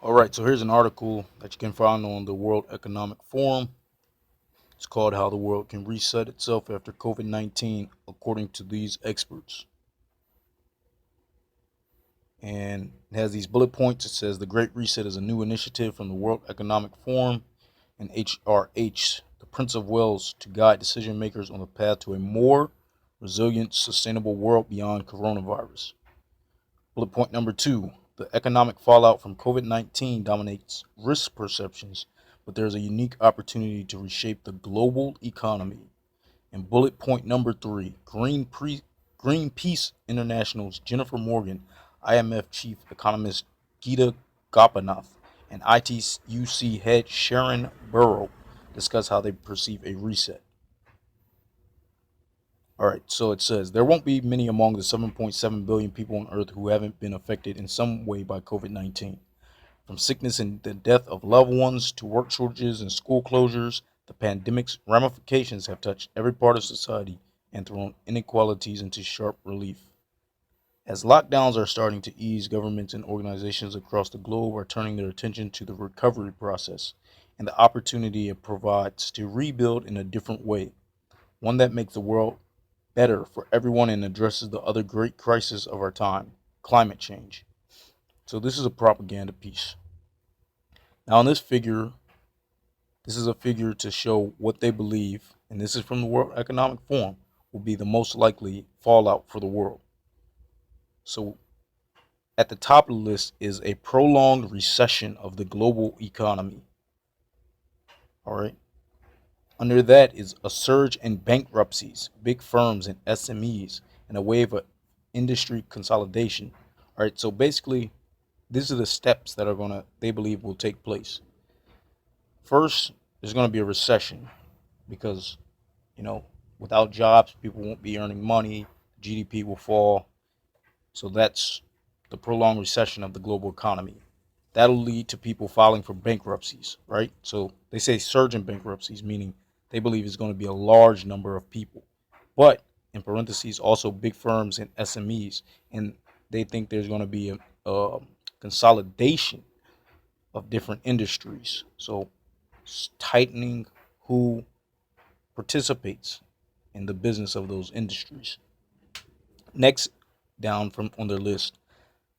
All right, so here's an article that you can find on the World Economic Forum. It's called How the World Can Reset Itself After COVID 19, according to these experts. And it has these bullet points. It says the Great Reset is a new initiative from the World Economic Forum and HRH, the Prince of Wales, to guide decision makers on the path to a more resilient, sustainable world beyond coronavirus. Bullet point number 2, the economic fallout from COVID 19 dominates risk perceptions, but there's a unique opportunity to reshape the global economy. And bullet point number 3, Greenpeace International's Jennifer Morgan, IMF chief economist Geeta Gopinath, and ITUC head Sharon Burrow discuss how they perceive a reset. All right, so it says there won't be many among the 7.7 billion people on Earth who haven't been affected in some way by COVID 19. From sickness and the death of loved ones to work shortages and school closures, the pandemic's ramifications have touched every part of society and thrown inequalities into sharp relief. As lockdowns are starting to ease, governments and organizations across the globe are turning their attention to the recovery process and the opportunity it provides to rebuild in a different way, one that makes the world better for everyone and addresses the other great crisis of our time, climate change. So this is a propaganda piece. Now, in this is a figure to show what they believe, and this is from the World Economic Forum, will be the most likely fallout for the world. So, at the top of the list is a prolonged recession of the global economy. All right. Under that is a surge in bankruptcies, big firms and SMEs, and a wave of industry consolidation. All right. So basically, these are the steps that they believe will take place. First, there's going to be a recession because, you know, without jobs, people won't be earning money, GDP will fall. So that's the prolonged recession of the global economy. That'll lead to people filing for bankruptcies, right? So they say surge in bankruptcies, meaning they believe it's going to be a large number of people. But in parentheses, also big firms and SMEs. And they think there's going to be a consolidation of different industries. So tightening who participates in the business of those industries. Next, down from on their list,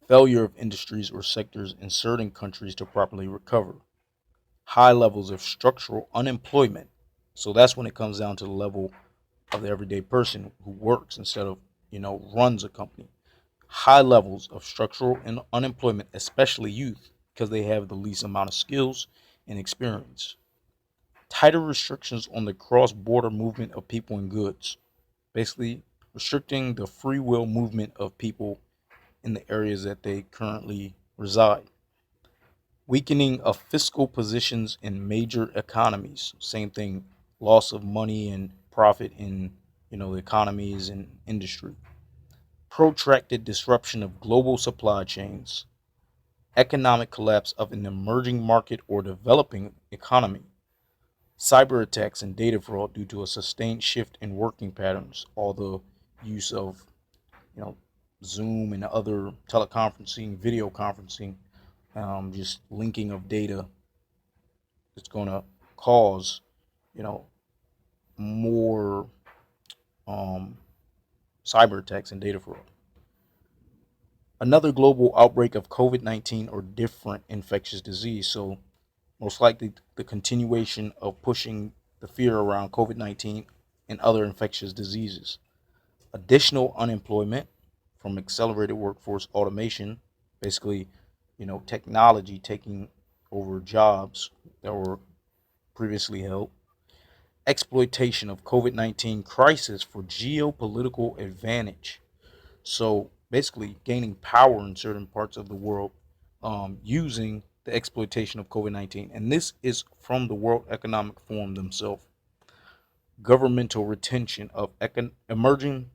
failure of industries or sectors in certain countries to properly recover. High levels of structural unemployment. So that's when it comes down to the level of the everyday person who works instead of, runs a company. High levels of structural unemployment, especially youth, because they have the least amount of skills and experience. Tighter restrictions on the cross border movement of people and goods, basically restricting the free will movement of people in the areas that they currently reside. Weakening of fiscal positions in major economies, same thing, loss of money and profit in the economies and industry. Protracted disruption of global supply chains, economic collapse of an emerging market or developing economy, cyber attacks and data fraud due to a sustained shift in working patterns, all the use of you know Zoom and other teleconferencing, video conferencing, just linking of data. It's going to cause you know more um, cyber attacks and data fraud. Another global outbreak of COVID 19 or different infectious disease. So most likely the continuation of pushing the fear around COVID 19 and other infectious diseases. Additional unemployment from accelerated workforce automation, basically, technology taking over jobs that were previously held. Exploitation of COVID 19 crisis for geopolitical advantage. So basically, gaining power in certain parts of the world using the exploitation of COVID 19. And this is from the World Economic Forum themselves. Governmental retention of emerging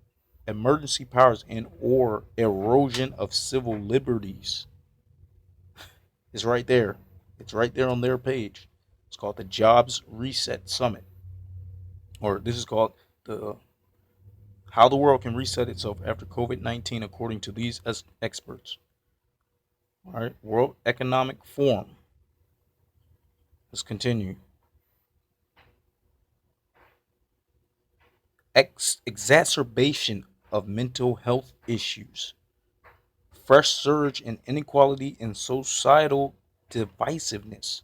emergency powers and or erosion of civil liberties is right there. It's right there on their page. It's called the Jobs Reset Summit, or this is called the How the World Can Reset Itself After COVID 19, according to these experts. All right, World Economic Forum. Let's continue. Exacerbation of mental health issues. Fresh surge in inequality and societal divisiveness.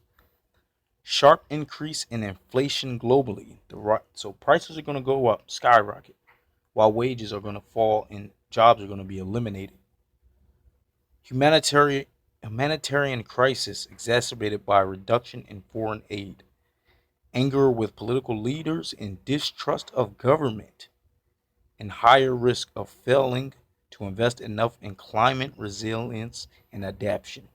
Sharp increase in inflation globally. So prices are going to go up, skyrocket, while wages are going to fall and jobs are going to be eliminated. Humanitarian crisis exacerbated by a reduction in foreign aid. Anger with political leaders and distrust of government, and higher risk of failing to invest enough in climate resilience and adaptation.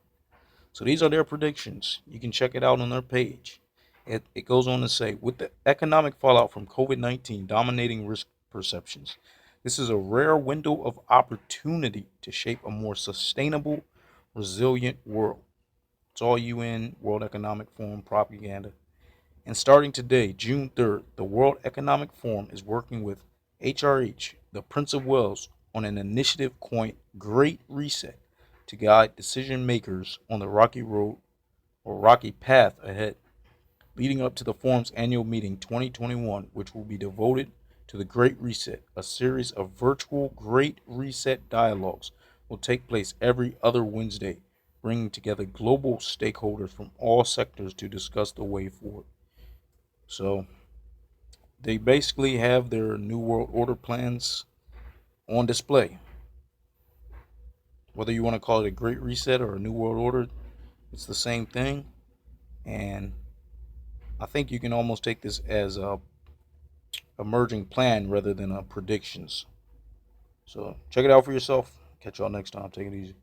So these are their predictions. You can check it out on their page. It goes on to say, with the economic fallout from COVID-19 dominating risk perceptions, this is a rare window of opportunity to shape a more sustainable, resilient world. It's all UN, World Economic Forum propaganda. And starting today, June 3rd, the World Economic Forum is working with HRH, the Prince of Wales, on an initiative coined Great Reset to guide decision makers on the rocky road or rocky path ahead, leading up to the forum's annual meeting 2021, which will be devoted to the Great Reset. A series of virtual Great Reset dialogues will take place every other Wednesday, bringing together global stakeholders from all sectors to discuss the way forward. So they basically have their New World Order plans on display. Whether you want to call it a Great Reset or a New World Order, it's the same thing. And I think you can almost take this as a emerging plan rather than a predictions. So check it out for yourself. Catch y'all next time. Take it easy.